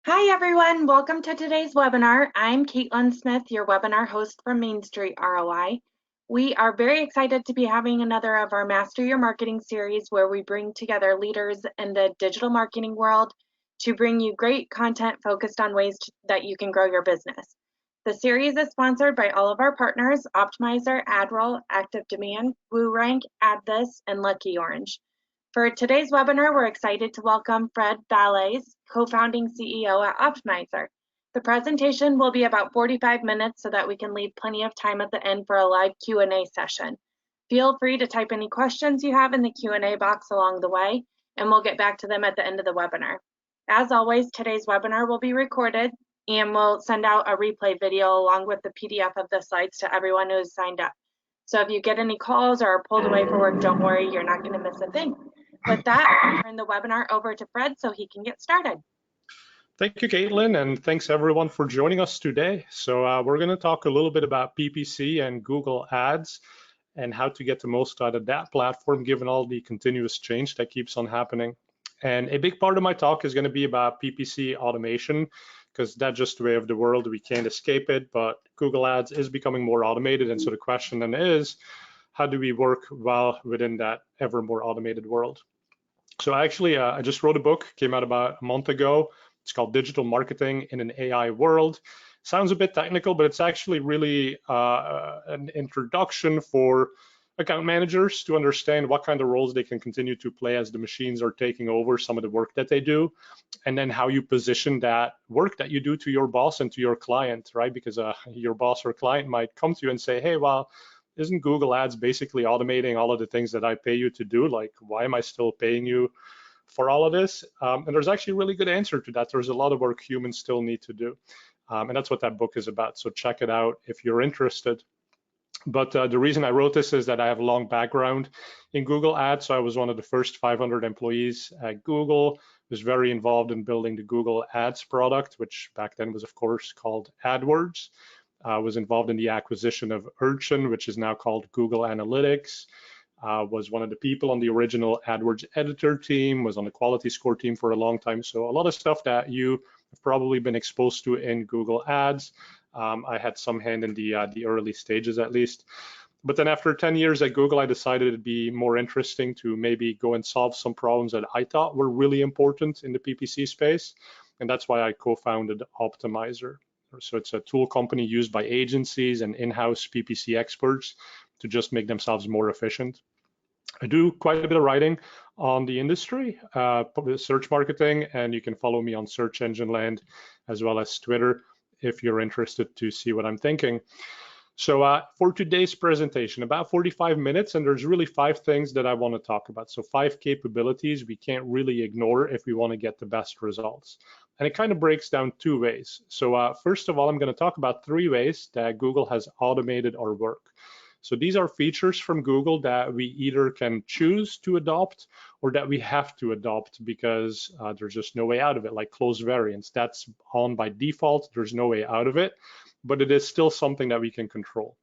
Hi everyone, welcome to today's webinar. I'm Caitlin Smith, your webinar host from Main Street ROI. We are very excited to be having another of our Master Your Marketing series where we bring together leaders in the digital marketing world to bring you great content focused on ways that you can grow your business. The series is sponsored by all of our partners, Optimizer, AdRoll, Active Demand, WooRank, AdThis, and Lucky Orange. For today's webinar, we're excited to welcome Fred Valles, co-founding CEO at Optimizer. The presentation will be about 45 minutes so that we can leave plenty of time at the end for a live Q&A session. Feel free to type any questions you have in the Q&A box along the way, and we'll get back to them at the end of the webinar. As always, today's webinar will be recorded, and we'll send out a replay video along with the PDF of the slides to everyone who has signed up. So if you get any calls or are pulled away for work, don't worry, you're not going to miss a thing. With that, I'll turn the webinar over to Fred so he can get started. Thank you, Caitlin, and thanks everyone for joining us today. So we're going to talk a little bit about PPC and Google Ads and how to get the most out of that platform given all the continuous change that keeps on happening. And a big part of my talk is going to be about PPC automation because that's just the way of the world. We can't escape it, but Google Ads is becoming more automated. And so the question then is, how do we work well within that ever more automated world? So actually, I just wrote a book, came out about a month ago. It's called Digital Marketing in an AI World. Sounds a bit technical, but it's actually really an introduction for account managers to understand what kind of roles they can continue to play as the machines are taking over some of the work that they do, and then how you position that work that you do to your boss and to your client, right? Because your boss or client might come to you and say, hey, well, isn't Google Ads basically automating all of the things that I pay you to do? Like, why am I still paying you for all of this? And there's actually a really good answer to that. There's a lot of work humans still need to do. And that's what that book is about. So check it out if you're interested. But the reason I wrote this is that I have a long background in Google Ads. So I was one of the first 500 employees at Google, was very involved in building the Google Ads product, which back then was, of course, called AdWords. Was involved in the acquisition of Urchin, which is now called Google Analytics. Was one of the people on the original AdWords editor team, was on the quality score team for a long time. So a lot of stuff that you have probably been exposed to in Google Ads. I had some hand in the early stages at least. But then after 10 years at Google, I decided it'd be more interesting to maybe go and solve some problems that I thought were really important in the PPC space. And that's why I co-founded Optimizer. So it's a tool company used by agencies and in-house PPC experts to just make themselves more efficient. I do quite a bit of writing on the industry, search marketing, and you can follow me on Search Engine Land as well as Twitter if you're interested to see what I'm thinking. So for today's presentation, about 45 minutes, and there's really 5 things that I want to talk about. So 5 capabilities we can't really ignore if we want to get the best results. And it kind of breaks down 2 ways. So first of all, I'm going to talk about 3 ways that Google has automated our work. So these are features from Google that we either can choose to adopt or that we have to adopt because there's just no way out of it, like close variance. That's on by default. There's no way out of it, but it is still something that we can control.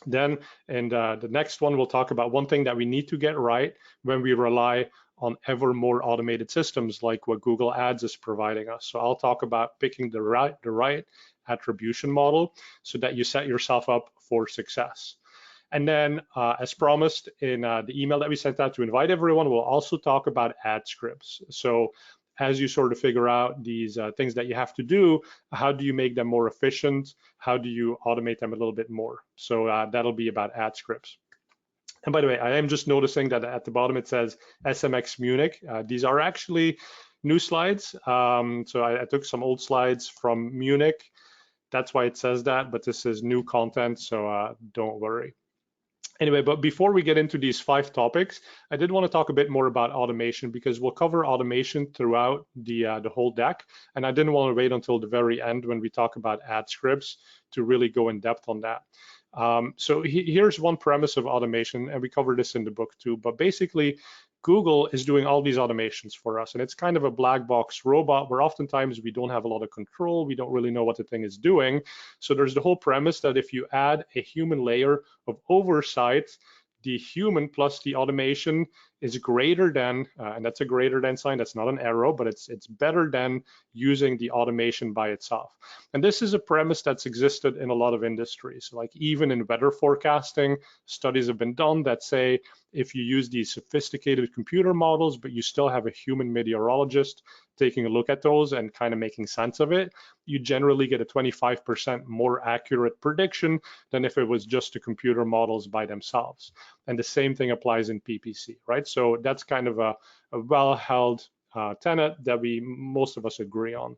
Then in the next one, we'll talk about one thing that we need to get right when we rely on ever more automated systems like what Google Ads is providing us. So I'll talk about picking the right attribution model so that you set yourself up for success. And then, as promised in the email that we sent out to invite everyone, we'll also talk about ad scripts. So as you sort of figure out these things that you have to do, how do you make them more efficient? How do you automate them a little bit more? So that'll be about ad scripts. And by the way, I am just noticing that at the bottom it says SMX Munich. These are actually new slides. So I took some old slides from Munich. That's why it says that, but this is new content, so don't worry. Anyway, but before we get into these 5 topics, I did want to talk a bit more about automation because we'll cover automation throughout the whole deck. And I didn't want to wait until the very end when we talk about ad scripts to really go in depth on that. So here's one premise of automation, and we cover this in the book too. But basically, Google is doing all these automations for us, and it's kind of a black box robot where oftentimes we don't have a lot of control. We don't really know what the thing is doing. So there's the whole premise that if you add a human layer of oversight, the human plus the automation is greater than, and that's a greater than sign, that's not an arrow, but it's better than using the automation by itself. And this is a premise that's existed in a lot of industries. Like even in weather forecasting, studies have been done that say if you use these sophisticated computer models, but you still have a human meteorologist taking a look at those and kind of making sense of it, you generally get a 25% more accurate prediction than if it was just the computer models by themselves. And the same thing applies in PPC, right? So that's kind of a well-held tenet that most of us agree on.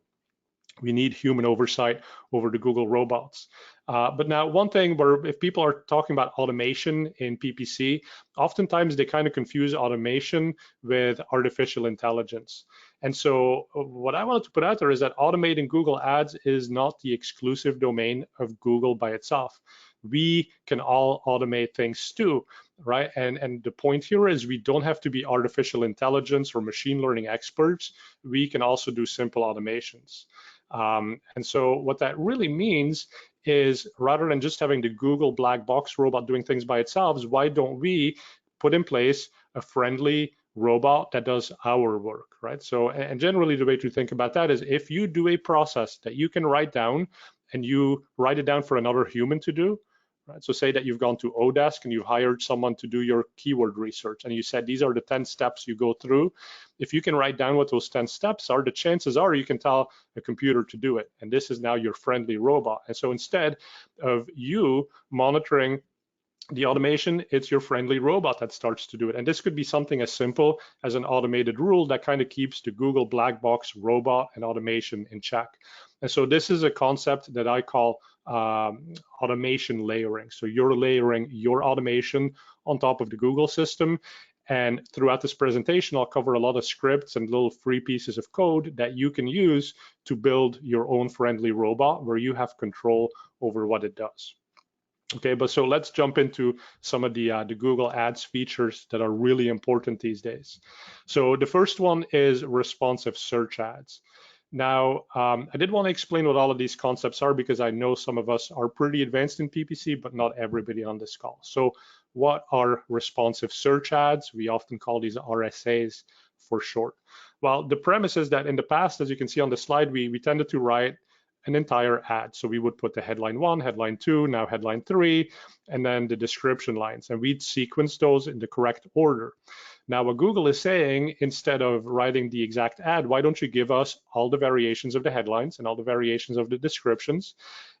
We need human oversight over the Google robots. But now one thing where if people are talking about automation in PPC, oftentimes they kind of confuse automation with artificial intelligence. And so what I wanted to put out there is that automating Google Ads is not the exclusive domain of Google by itself. We can all automate things too, right? And the point here is we don't have to be artificial intelligence or machine learning experts. We can also do simple automations. And so what that really means is rather than just having the Google black box robot doing things by itself, why don't we put in place a friendly robot that does our work, right? So, and generally the way to think about that is if you do a process that you can write down and you write it down for another human to do, right? So say that you've gone to Odesk and you've hired someone to do your keyword research and you said these are the 10 steps you go through. If you can write down what those 10 steps are, the chances are you can tell a computer to do it. And this is now your friendly robot. And so instead of you monitoring the automation, it's your friendly robot that starts to do it. And this could be something as simple as an automated rule that kind of keeps the Google black box robot and automation in check. And so this is a concept that I call automation layering. So you're layering your automation on top of the Google system. And throughout this presentation, I'll cover a lot of scripts and little free pieces of code that you can use to build your own friendly robot where you have control over what it does. Okay, but so let's jump into some of the Google Ads features that are really important these days. So the first one is responsive search ads. Now, I did want to explain what all of these concepts are because I know some of us are pretty advanced in PPC, but not everybody on this call. So what are responsive search ads? We often call these RSAs for short. Well, the premise is that in the past, as you can see on the slide, we tended to write an entire ad. So we would put the headline 1, headline 2, now headline 3, and then the description lines. And we'd sequence those in the correct order. Now what Google is saying, instead of writing the exact ad, why don't you give us all the variations of the headlines and all the variations of the descriptions?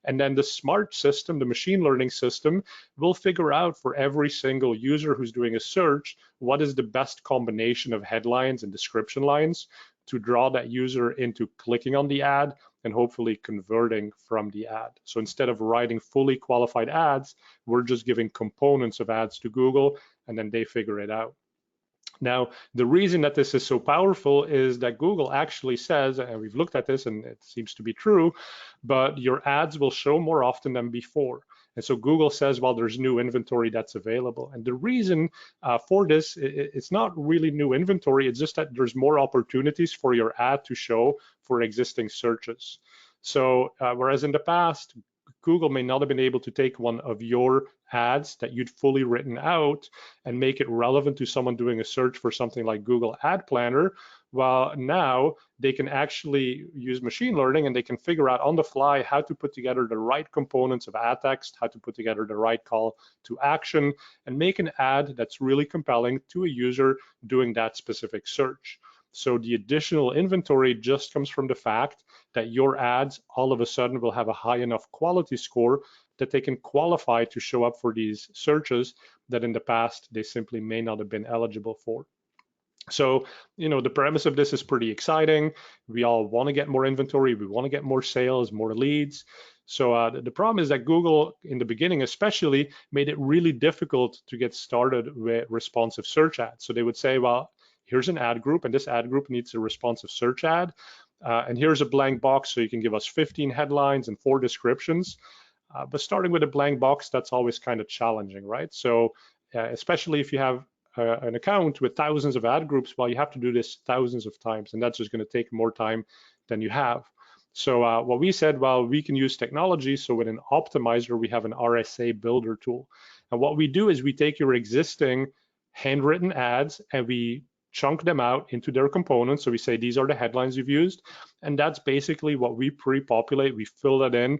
And then the smart system, the machine learning system, will figure out for every single user who's doing a search, what is the best combination of headlines and description lines to draw that user into clicking on the ad and hopefully converting from the ad. So instead of writing fully qualified ads, we're just giving components of ads to Google and then they figure it out. Now, the reason that this is so powerful is that Google actually says, and we've looked at this and it seems to be true, but your ads will show more often than before. And so Google says, well, there's new inventory that's available. And the reason for this, it's not really new inventory, it's just that there's more opportunities for your ad to show for existing searches. So whereas in the past, Google may not have been able to take one of your ads that you'd fully written out and make it relevant to someone doing a search for something like Google Ad Planner, while now they can actually use machine learning and they can figure out on the fly how to put together the right components of ad text, how to put together the right call to action, and make an ad that's really compelling to a user doing that specific search. So the additional inventory just comes from the fact that your ads all of a sudden will have a high enough quality score that they can qualify to show up for these searches that in the past they simply may not have been eligible for. So, you know, the premise of this is pretty exciting. We all want to get more inventory. We want to get more sales, more leads. So the problem is that Google, in the beginning especially, made it really difficult to get started with responsive search ads. So they would say, well, here's an ad group, and this ad group needs a responsive search ad. And here's a blank box, so you can give us 15 headlines and 4 descriptions. But starting with a blank box, that's always kind of challenging, right? So especially if you have an account with thousands of ad groups, well, you have to do this thousands of times, and that's just going to take more time than you have. So what we said, well, we can use technology. So with an optimizer, we have an RSA builder tool. And what we do is we take your existing handwritten ads, and we chunk them out into their components. So we say these are the headlines you've used, and that's basically what we pre-populate. We fill that in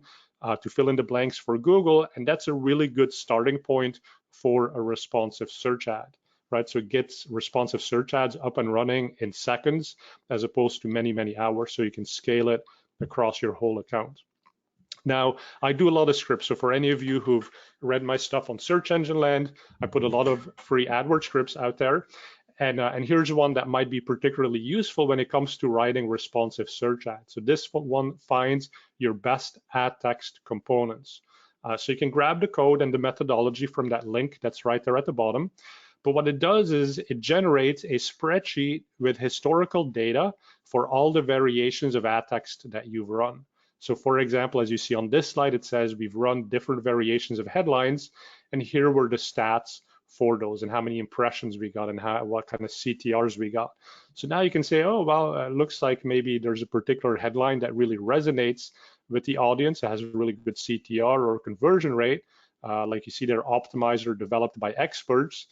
to fill in the blanks for Google, and that's a really good starting point for a responsive search ad, right? So it gets responsive search ads up and running in seconds as opposed to many, many hours, so you can scale it across your whole account. Now, I do a lot of scripts. So for any of you who've read my stuff on Search Engine Land, I put a lot of free AdWords scripts out there. And here's one that might be particularly useful when it comes to writing responsive search ads. So this one finds your best ad text components. So you can grab the code and the methodology from that link that's right there at the bottom. But what it does is it generates a spreadsheet with historical data for all the variations of ad text that you've run. So for example, as you see on this slide, it says we've run different variations of headlines, and here were the stats for those and how many impressions we got and what kind of CTRs we got. So now you can say, oh, well, it looks like maybe there's a particular headline that really resonates with the audience. It has a really good CTR or conversion rate. Like you see, they're optimized or developed by experts.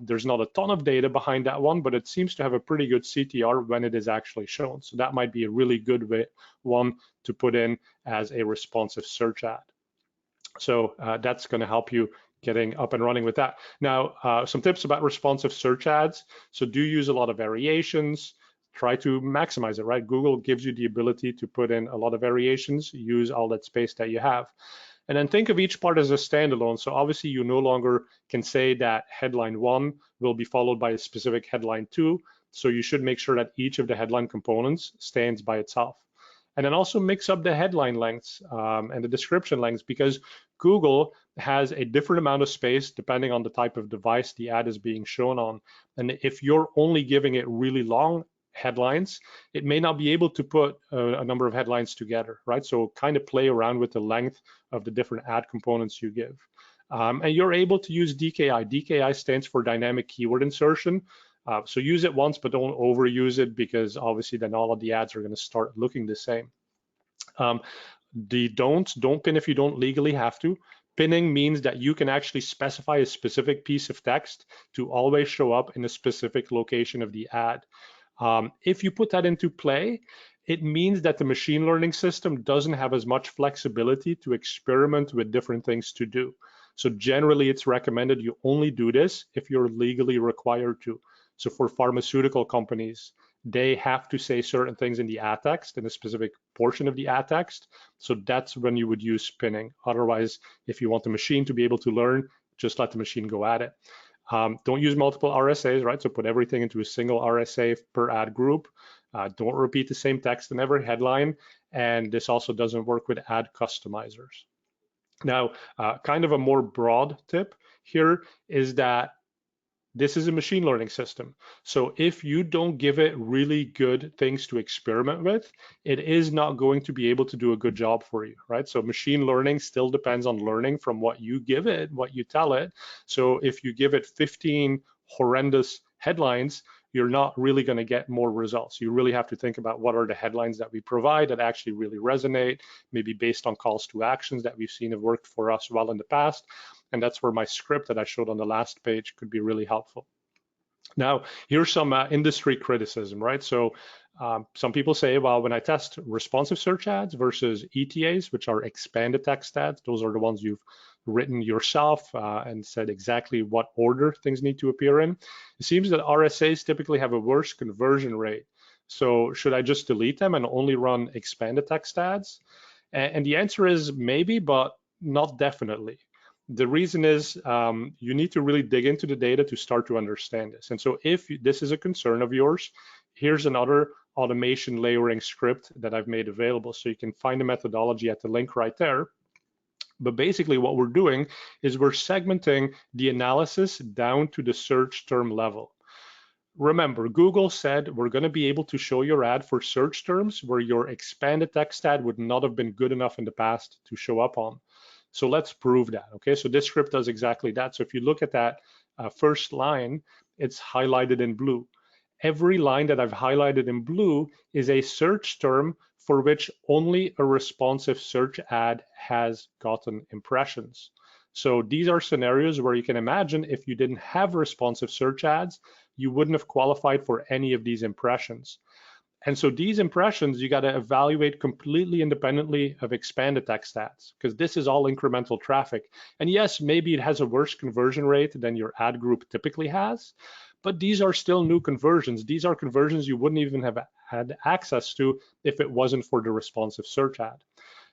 There's not a ton of data behind that one, but it seems to have a pretty good CTR when it is actually shown. So that might be a really good one to put in as a responsive search ad. So that's going to help you getting up and running with that. Now, some tips about responsive search ads. So do use a lot of variations. Try to maximize it, right? Google gives you the ability to put in a lot of variations. Use all that space that you have. And then think of each part as a standalone. So obviously you no longer can say that headline 1 will be followed by a specific headline 2. So you should make sure that each of the headline components stands by itself. And then also mix up the headline lengths and the description lengths, because Google has a different amount of space depending on the type of device the ad is being shown on. And if you're only giving it really long headlines, it may not be able to put a number of headlines together, right? So kind of play around with the length of the different ad components you give. And you're able to use DKI. DKI stands for dynamic keyword insertion. So use it once, but don't overuse it, because obviously then all of the ads are going to start looking the same. Don't pin if you don't legally have to. Pinning means that you can actually specify a specific piece of text to always show up in a specific location of the ad. If you put that into play, it means that the machine learning system doesn't have as much flexibility to experiment with different things to do. So generally, it's recommended you only do this if you're legally required to. So for pharmaceutical companies, they have to say certain things in the ad text, in a specific portion of the ad text. So that's when you would use pinning. Otherwise, if you want the machine to be able to learn, just let the machine go at it. Don't use multiple RSAs, right? So put everything into a single RSA per ad group. Don't repeat the same text in every headline. And this also doesn't work with ad customizers. Now, kind of a more broad tip here is that this is a machine learning system. So if you don't give it really good things to experiment with, it is not going to be able to do a good job for you, right? So machine learning still depends on learning from what you give it, what you tell it. So if you give it 15 horrendous headlines, you're not really going to get more results. You really have to think about what are the headlines that we provide that actually really resonate, maybe based on calls to actions that we've seen have worked for us well in the past. And that's where my script that I showed on the last page could be really helpful. Now, here's some industry criticism, right? So some people say, well, when I test responsive search ads versus ETAs, which are expanded text ads, those are the ones you've written yourself and said exactly what order things need to appear in. It seems that RSAs typically have a worse conversion rate. So should I just delete them and only run expanded text ads? And the answer is maybe, but not definitely. The reason is you need to really dig into the data to start to understand this. And so if this is a concern of yours, here's another automation layering script that I've made available. So you can find the methodology at the link right there. But basically what we're doing is we're segmenting the analysis down to the search term level. Remember, Google said we're going to be able to show your ad for search terms where your expanded text ad would not have been good enough in the past to show up on. So let's prove that, okay? So this script does exactly that. So if you look at that first line, it's highlighted in blue. Every line that I've highlighted in blue is a search term for which only a responsive search ad has gotten impressions. So these are scenarios where you can imagine if you didn't have responsive search ads, you wouldn't have qualified for any of these impressions. And so these impressions, you got to evaluate completely independently of expanded text ads, because this is all incremental traffic. And yes, maybe it has a worse conversion rate than your ad group typically has, but these are still new conversions. These are conversions you wouldn't even have had access to if it wasn't for the responsive search ad.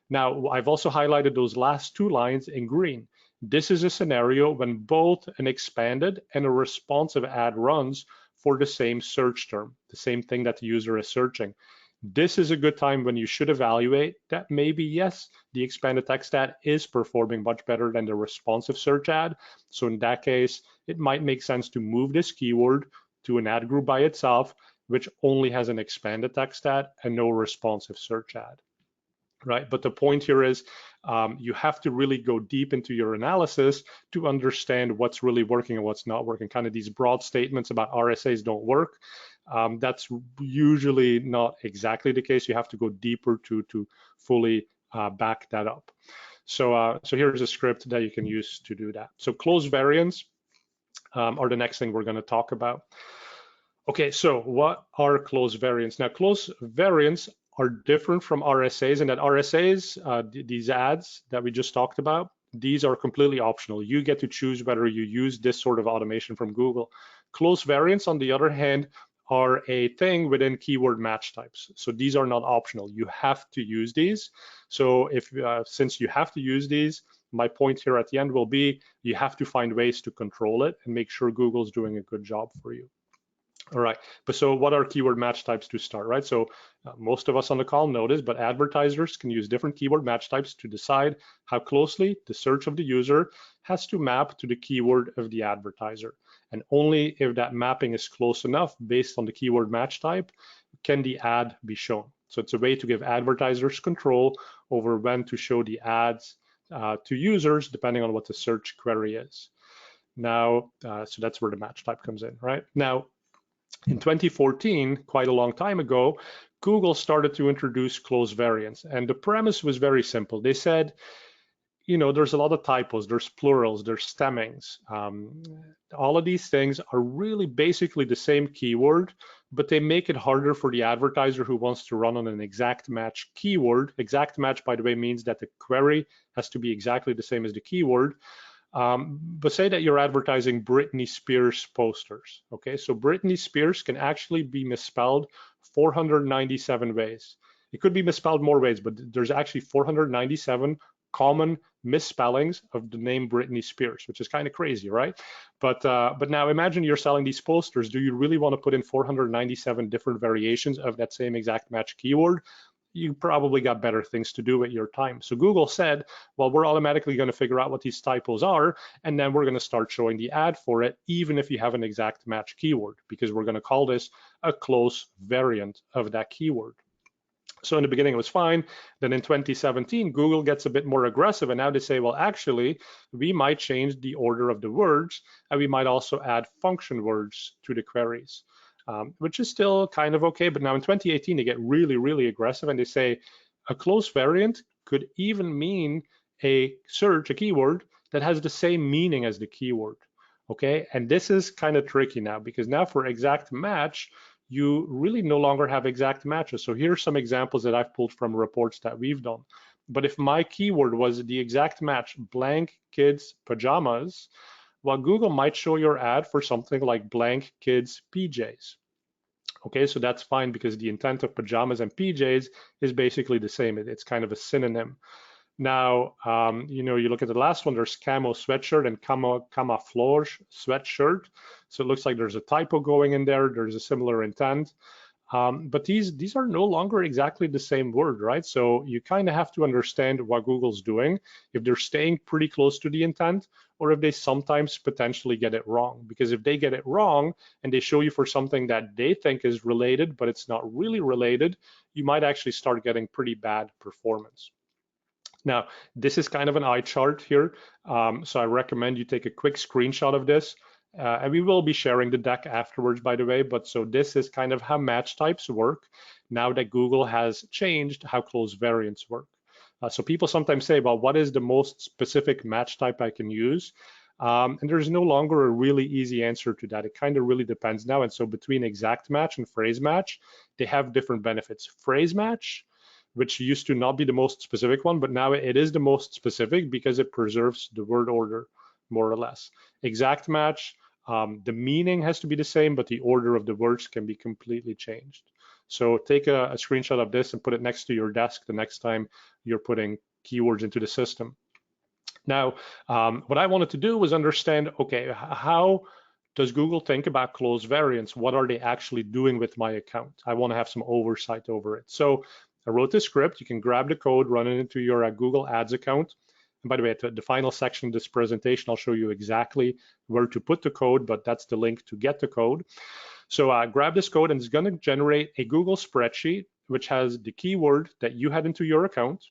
Now, I've also highlighted those last two lines in green. This is a scenario when both an expanded and a responsive ad runs for the same search term, the same thing that the user is searching. This is a good time when you should evaluate that maybe, yes, the expanded text ad is performing much better than the responsive search ad. So in that case, it might make sense to move this keyword to an ad group by itself, which only has an expanded text ad and no responsive search ad. Right, but the point here is you have to really go deep into your analysis to understand what's really working and what's not working. Kind of these broad statements about RSAs don't work. That's usually not exactly the case. You have to go deeper to fully back that up. So here's a script that you can use to do that. So close variants are the next thing we're going to talk about. Okay, so what are close variants? Now, close variants are different from RSAs, and that RSAs, these ads that we just talked about, these are completely optional. You get to choose whether you use this sort of automation from Google. Close variants, on the other hand, are a thing within keyword match types. So these are not optional. You have to use these. So since you have to use these, my point here at the end will be you have to find ways to control it and make sure Google's doing a good job for you. All right, but so what are keyword match types to start, right? So most of us on the call know this, but advertisers can use different keyword match types to decide how closely the search of the user has to map to the keyword of the advertiser. And only if that mapping is close enough based on the keyword match type can the ad be shown. So it's a way to give advertisers control over when to show the ads to users, depending on what the search query is. Now, so that's where the match type comes in, right? Now, in 2014, quite a long time ago, Google started to introduce close variants. And the premise was very simple. They said, you know, there's a lot of typos, there's plurals, there's stemmings. All of these things are really basically the same keyword, but they make it harder for the advertiser who wants to run on an exact match keyword. Exact match, by the way, means that the query has to be exactly the same as the keyword. But say that you're advertising Britney Spears posters, okay? So Britney Spears can actually be misspelled 497 ways. It could be misspelled more ways, but there's actually 497 common misspellings of the name Britney Spears, which is kind of crazy, right? But now imagine you're selling these posters. Do you really want to put in 497 different variations of that same exact match keyword? You probably got better things to do with your time. So Google said, well, we're automatically going to figure out what these typos are, and then we're going to start showing the ad for it, even if you have an exact match keyword, because we're going to call this a close variant of that keyword. So in the beginning, it was fine. Then in 2017, Google gets a bit more aggressive, and now they say, well, actually, we might change the order of the words, and we might also add function words to the queries. Which is still kind of okay, but now in 2018 they get really, really aggressive, and they say a close variant could even mean a search, a keyword that has the same meaning as the keyword, okay? And this is kind of tricky now, because now for exact match, you really no longer have exact matches. So here's some examples that I've pulled from reports that we've done. But if my keyword was the exact match, blank kids pajamas, well, Google might show your ad for something like blank kids PJs. Okay, so that's fine because the intent of pajamas and PJs is basically the same. It's kind of a synonym. Now, you know, you look at the last one, there's camo sweatshirt and camouflage sweatshirt. So it looks like there's a typo going in there. There's a similar intent. But these are no longer exactly the same word, right? So you kind of have to understand what Google's doing, if they're staying pretty close to the intent, or if they sometimes potentially get it wrong. Because if they get it wrong and they show you for something that they think is related, but it's not really related, you might actually start getting pretty bad performance. Now, this is kind of an eye chart here. So I recommend you take a quick screenshot of this. And we will be sharing the deck afterwards, by the way, but so this is kind of how match types work now that Google has changed how close variants work. So people sometimes say, well, what is the most specific match type I can use? And there's no longer a really easy answer to that. It kind of really depends now. And so between exact match and phrase match, they have different benefits. Phrase match, which used to not be the most specific one, but now it is the most specific because it preserves the word order, more or less. Exact match, the meaning has to be the same, but the order of the words can be completely changed. So take a screenshot of this and put it next to your desk the next time you're putting keywords into the system. Now, what I wanted to do was understand, okay, how does Google think about close variants? What are they actually doing with my account? I want to have some oversight over it. So I wrote this script. You can grab the code, run it into your Google Ads account. And by the way, at the final section of this presentation, I'll show you exactly where to put the code, but that's the link to get the code. So grab this code and it's going to generate a Google spreadsheet, which has the keyword that you had into your account,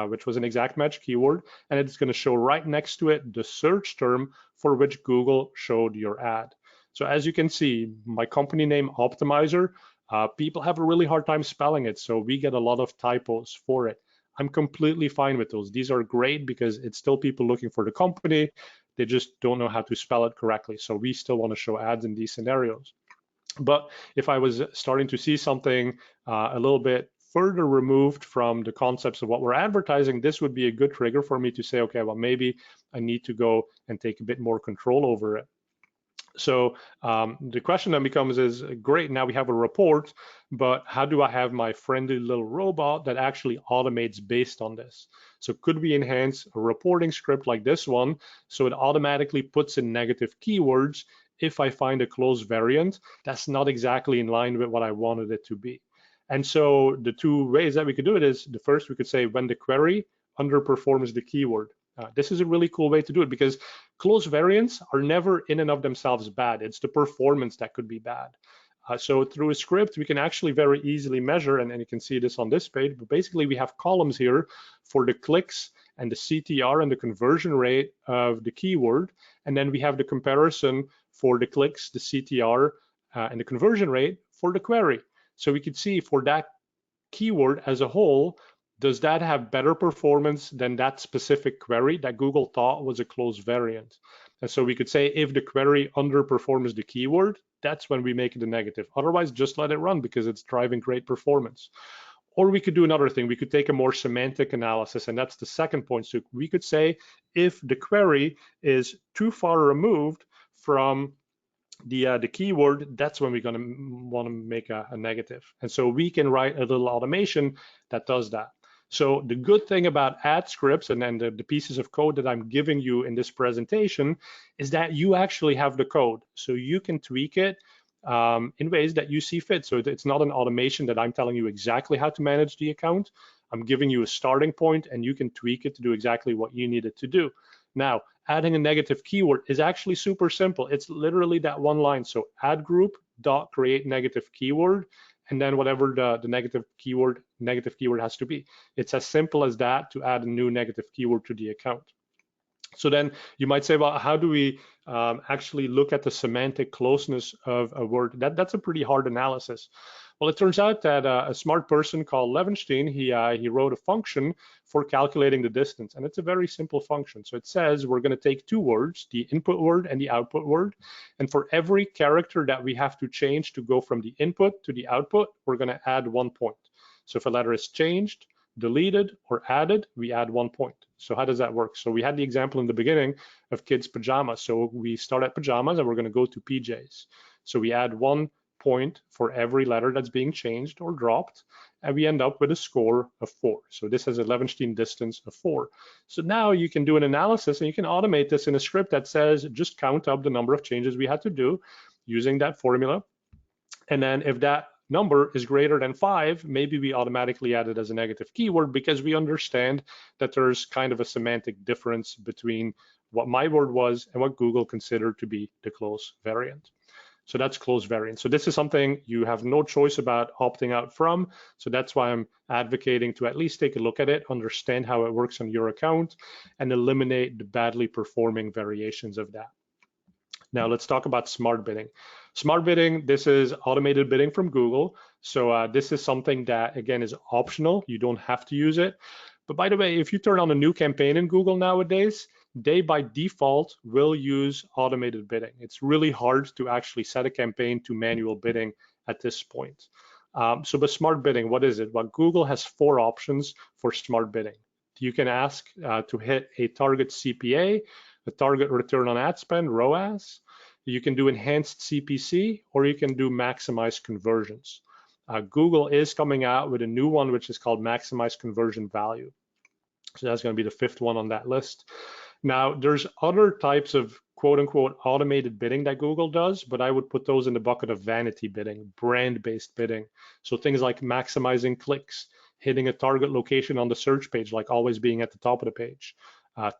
which was an exact match keyword, and it's going to show right next to it the search term for which Google showed your ad. So as you can see, my company name Optimizer, people have a really hard time spelling it, so we get a lot of typos for it. I'm completely fine with those. These are great because it's still people looking for the company. They just don't know how to spell it correctly. So we still want to show ads in these scenarios. But if I was starting to see something a little bit further removed from the concepts of what we're advertising, this would be a good trigger for me to say, okay, well, maybe I need to go and take a bit more control over it. So the question then becomes is, great, now we have a report, but how do I have my friendly little robot that actually automates based on this? So could we enhance a reporting script like this one so it automatically puts in negative keywords if I find a close variant that's not exactly in line with what I wanted it to be? And so the two ways that we could do it is, the first, we could say when the query underperforms the keyword. This is a really cool way to do it because close variants are never in and of themselves bad. It's the performance that could be bad. So through a script, we can actually very easily measure, and you can see this on this page, but basically we have columns here for the clicks and the CTR and the conversion rate of the keyword. And then we have the comparison for the clicks, the CTR, and the conversion rate for the query. So we could see for that keyword as a whole, does that have better performance than that specific query that Google thought was a close variant? And so we could say if the query underperforms the keyword, that's when we make it a negative. Otherwise, just let it run because it's driving great performance. Or we could do another thing. We could take a more semantic analysis, and that's the second point. So we could say if the query is too far removed from the keyword, that's when we're going to want to make a negative. And so we can write a little automation that does that. So the good thing about ad scripts and then the pieces of code that I'm giving you in this presentation is that you actually have the code. So you can tweak it in ways that you see fit. So it's not an automation that I'm telling you exactly how to manage the account. I'm giving you a starting point and you can tweak it to do exactly what you need it to do. Now, adding a negative keyword is actually super simple. It's literally that one line. So add group dot create negative keyword, and then whatever the negative keyword has to be. It's as simple as that to add a new negative keyword to the account. So then you might say, well, how do we actually look at the semantic closeness of a word? That's a pretty hard analysis. Well, it turns out that a smart person called Levenstein, he wrote a function for calculating the distance, and it's a very simple function. So it says we're going to take two words, the input word and the output word, and for every character that we have to change to go from the input to the output, we're going to add 1 point. So if a letter is changed, deleted, or added, we add 1 point. So how does that work? So we had the example in the beginning of kids' pajamas. So we start at pajamas and we're going to go to PJs. So we add 1 point for every letter that's being changed or dropped, and we end up with a score of 4. So this has a Levenstein distance of 4. So now you can do an analysis and you can automate this in a script that says just count up the number of changes we had to do using that formula. And then if that number is greater than 5, maybe we automatically add it as a negative keyword because we understand that there's kind of a semantic difference between what my word was and what Google considered to be the close variant. So that's close variant. So this is something you have no choice about opting out from. So that's why I'm advocating to at least take a look at it, understand how it works on your account, and eliminate the badly performing variations of that. Now let's talk about smart bidding. Smart bidding, this is automated bidding from Google. So this is something that, again, is optional. You don't have to use it. But by the way, if you turn on a new campaign in Google nowadays, they by default will use automated bidding. It's really hard to actually set a campaign to manual bidding at this point. But smart bidding, what is it? Well, Google has 4 options for smart bidding. You can ask to hit a target CPA, a target return on ad spend, ROAS. You can do enhanced CPC, or you can do maximize conversions. Google is coming out with a new one, which is called maximize conversion value. So that's going to be the 5th one on that list. Now, there's other types of quote unquote automated bidding that Google does, but I would put those in the bucket of vanity bidding, brand-based bidding. So things like maximizing clicks, hitting a target location on the search page, like always being at the top of the page.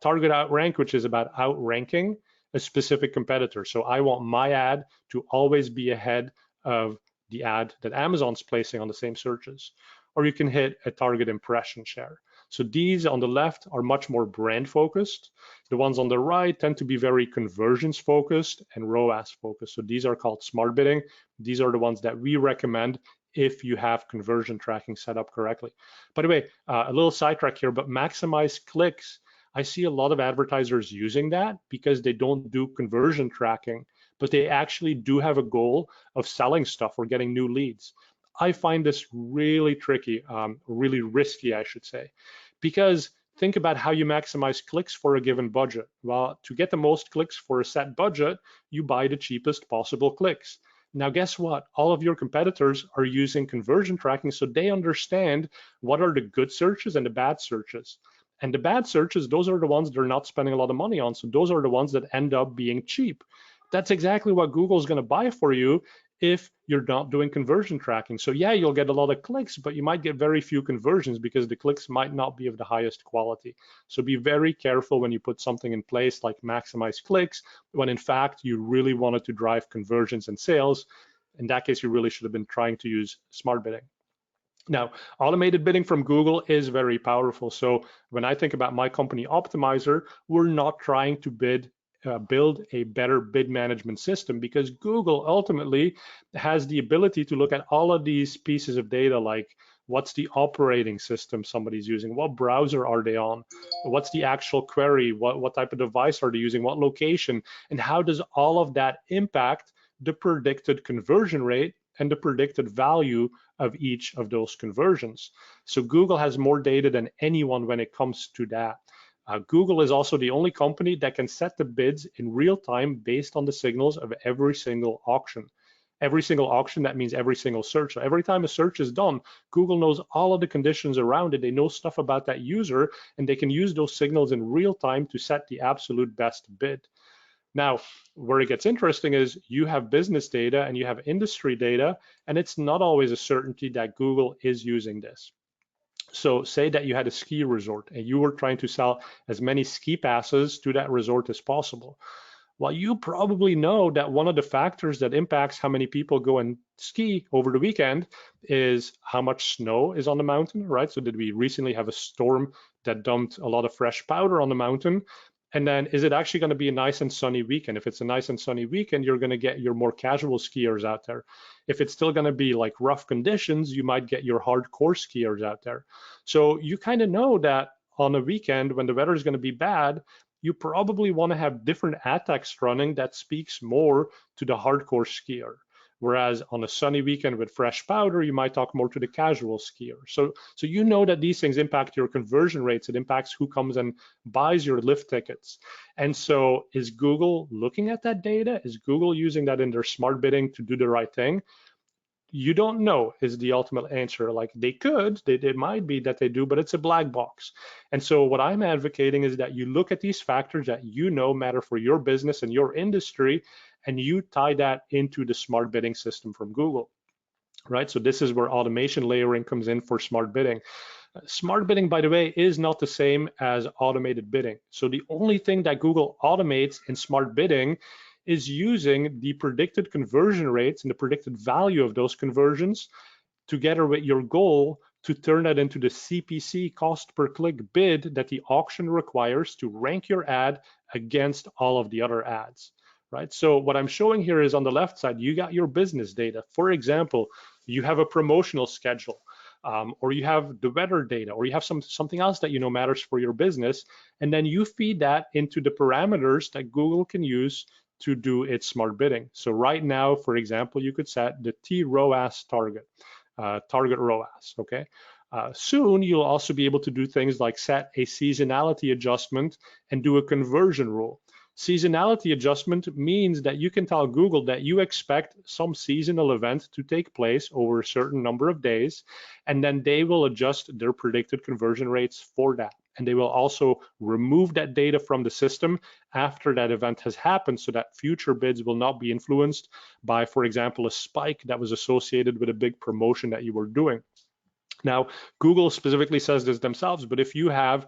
Target outrank, which is about outranking a specific competitor. So I want my ad to always be ahead of the ad that Amazon's placing on the same searches. Or you can hit a target impression share. So these on the left are much more brand focused. The ones on the right tend to be very conversions focused and ROAS focused. So these are called smart bidding. These are the ones that we recommend if you have conversion tracking set up correctly. By the way, a little sidetrack here, but maximize clicks. I see a lot of advertisers using that because they don't do conversion tracking, but they actually do have a goal of selling stuff or getting new leads. I find this really tricky, really risky, I should say, because think about how you maximize clicks for a given budget. Well, to get the most clicks for a set budget, you buy the cheapest possible clicks. Now, guess what? All of your competitors are using conversion tracking, so they understand what are the good searches and the bad searches. And the bad searches, those are the ones they're not spending a lot of money on. So those are the ones that end up being cheap. That's exactly what Google's going to buy for you if you're not doing conversion tracking. So yeah, you'll get a lot of clicks, but you might get very few conversions because the clicks might not be of the highest quality. So be very careful when you put something in place like maximize clicks, when in fact you really wanted to drive conversions and sales. In that case, you really should have been trying to use smart bidding. Now, automated bidding from Google is very powerful. So when I think about my company Optimizer, we're not trying to build a better bid management system, because Google ultimately has the ability to look at all of these pieces of data, like what's the operating system somebody's using, what browser are they on, what's the actual query, what type of device are they using, what location, and how does all of that impact the predicted conversion rate and the predicted value of each of those conversions. So Google has more data than anyone when it comes to that. Google is also the only company that can set the bids in real time based on the signals of every single auction. Every single auction, that means every single search. So every time a search is done, Google knows all of the conditions around it. They know stuff about that user, and they can use those signals in real time to set the absolute best bid. Now, where it gets interesting is you have business data and you have industry data, and it's not always a certainty that Google is using this. So say that you had a ski resort and you were trying to sell as many ski passes to that resort as possible. Well, you probably know that one of the factors that impacts how many people go and ski over the weekend is how much snow is on the mountain, right? So did we recently have a storm that dumped a lot of fresh powder on the mountain? And then is it actually going to be a nice and sunny weekend? If it's a nice and sunny weekend, you're going to get your more casual skiers out there. If it's still going to be like rough conditions, you might get your hardcore skiers out there. So you kind of know that on a weekend when the weather is going to be bad, you probably want to have different ad text running that speaks more to the hardcore skier. Whereas on a sunny weekend with fresh powder, you might talk more to the casual skier. So you know that these things impact your conversion rates. It impacts who comes and buys your lift tickets. And so is Google looking at that data? Is Google using that in their smart bidding to do the right thing? You don't know is the ultimate answer. Like they could, it might be that they do, but it's a black box. And so what I'm advocating is that you look at these factors that you know matter for your business and your industry, and you tie that into the smart bidding system from Google, right? So this is where automation layering comes in for smart bidding. Smart bidding, by the way, is not the same as automated bidding. So the only thing that Google automates in smart bidding is using the predicted conversion rates and the predicted value of those conversions together with your goal to turn that into the CPC, cost per click bid, that the auction requires to rank your ad against all of the other ads, right? So what I'm showing here is on the left side, you got your business data. For example, you have a promotional schedule. or you have the weather data, or you have something else that you know matters for your business, and then you feed that into the parameters that Google can use to do its smart bidding. So right now, for example, you could set the TROAS target, target ROAS, okay? Soon, you'll also be able to do things like set a seasonality adjustment and do a conversion rule. Seasonality adjustment means that you can tell Google that you expect some seasonal event to take place over a certain number of days, and then they will adjust their predicted conversion rates for that. And they will also remove that data from the system after that event has happened so that future bids will not be influenced by, for example, a spike that was associated with a big promotion that you were doing. Now, Google specifically says this themselves, but if you have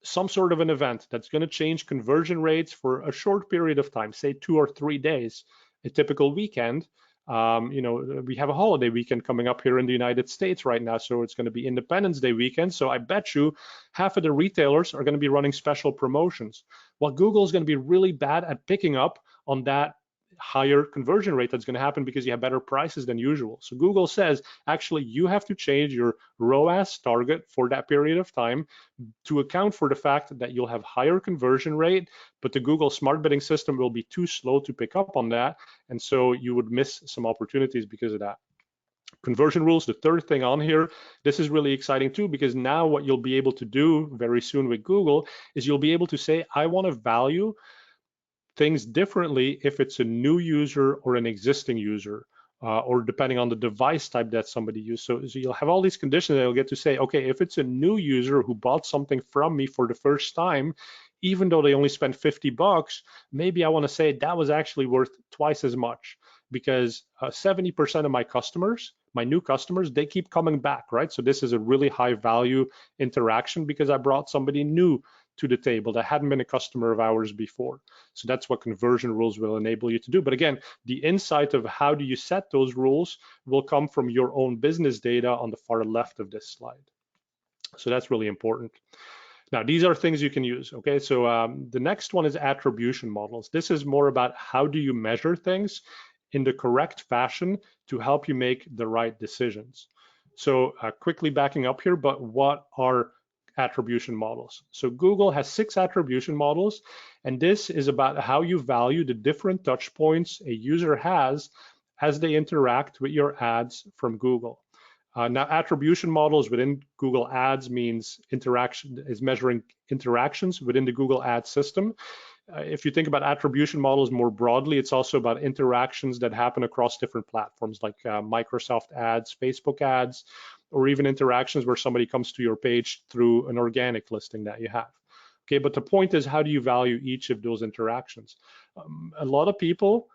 some sort of an event that's going to change conversion rates for a short period of time, say 2 or 3 days, a typical weekend, we have a holiday weekend coming up here in the United States right now, so it's going to be Independence Day weekend. So I bet you half of the retailers are going to be running special promotions. Well, Google is going to be really bad at picking up on that higher conversion rate that's going to happen because you have better prices than usual. So Google says, actually, you have to change your ROAS target for that period of time to account for the fact that you'll have higher conversion rate, but the Google smart bidding system will be too slow to pick up on that. And so you would miss some opportunities because of that. Conversion rules, the third thing on here, this is really exciting too, because now what you'll be able to do very soon with Google is you'll be able to say, I want to value things differently if it's a new user or an existing user, or depending on the device type that somebody used. So you'll have all these conditions that you'll get to say, okay, if it's a new user who bought something from me for the first time, even though they only spent $50, maybe I want to say that was actually worth twice as much, because 70% of my customers, my new customers, they keep coming back, right? So this is a really high value interaction because I brought somebody new to the table that hadn't been a customer of ours before. So that's what conversion rules will enable you to do. But again, the insight of how do you set those rules will come from your own business data on the far left of this slide. So that's really important. Now, these are things you can use, okay? So the next one is attribution models. This is more about how do you measure things in the correct fashion to help you make the right decisions. So quickly backing up here, but what are attribution models? So Google has 6 attribution models, and this is about how you value the different touch points a user has as they interact with your ads from Google. Now, attribution models within Google Ads means measuring interactions within the Google Ads system. If you think about attribution models more broadly, it's also about interactions that happen across different platforms like Microsoft Ads, Facebook Ads, or even interactions where somebody comes to your page through an organic listing that you have. Okay, but the point is, how do you value each of those interactions? A lot of people,